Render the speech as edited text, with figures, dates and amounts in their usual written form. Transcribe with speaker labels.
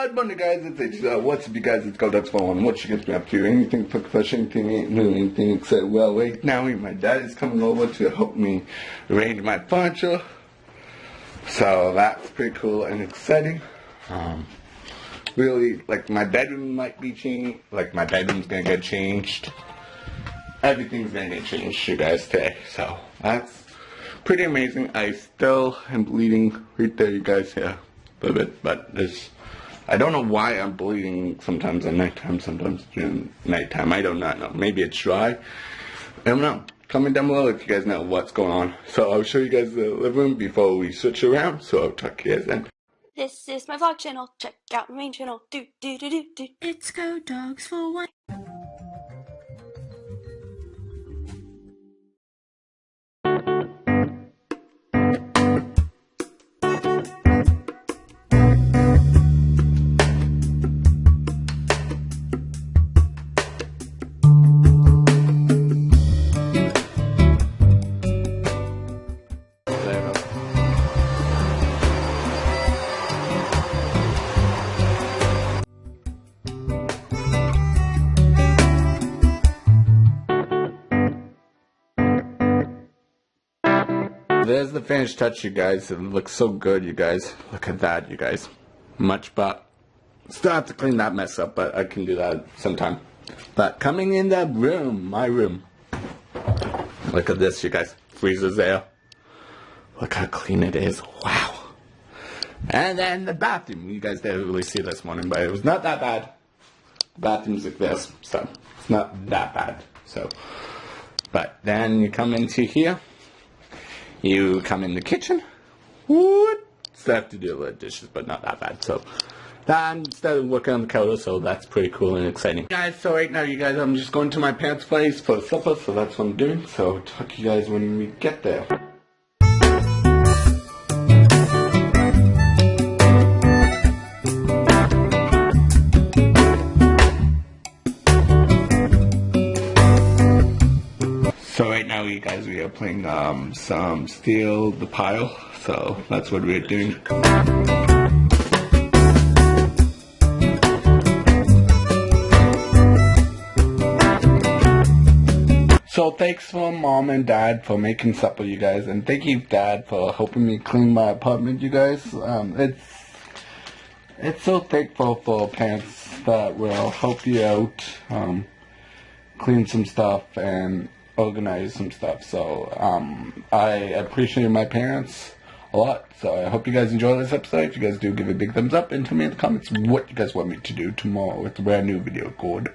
Speaker 1: Bad Bunny, guys. It's what's up, you guys? It's GoDucks101. What you guys been up to? Anything for fresh, anything ain't new, anything except, well, wait, now my dad is coming over to help me arrange my furniture. So that's pretty cool and exciting. Really, like, my bedroom might be changed. Like, my bedroom's gonna get changed. Everything's gonna get changed, you guys, today. So that's pretty amazing. I still am bleeding right there, you guys. Yeah, a little bit, but I don't know why I'm bleeding sometimes at nighttime, sometimes during nighttime. I do not know. Maybe it's dry. I don't know. Comment down below if you guys know what's going on. So I'll show you guys the living room before we switch around. So I'll talk to you guys then.
Speaker 2: This is my vlog channel. Check out my main channel. It's GoDucks101.
Speaker 1: There's the finished touch, you guys. It looks so good, you guys. Look at that, you guys. Much, but still have to clean that mess up, but I can do that sometime. But coming in the room, my room. Look at this, you guys. Freezer's there. Look how clean it is. Wow. And then the bathroom. You guys didn't really see this morning, but it was not that bad. The bathroom's like this, so it's not that bad. So, but then you come into here. You come in the kitchen. What? Still have to do a little dishes, but not that bad. So, I'm still working on the counter, so that's pretty cool and exciting. Guys, so right now, you guys, I'm just going to my parents' place for supper, so that's what I'm doing. So, I'll talk to you guys when we get there. So right now, you guys, we are playing some Steal the Pile, so that's what we're doing. So thanks for Mom and Dad for making supper, you guys, and thank you, Dad, for helping me clean my apartment, you guys. It's so thankful for parents that will help you out, clean some stuff and organize some stuff. So I appreciate my parents a lot. So I hope you guys enjoy this episode. If you guys do, give it a big thumbs up and tell me in the comments what you guys want me to do tomorrow with a brand new video called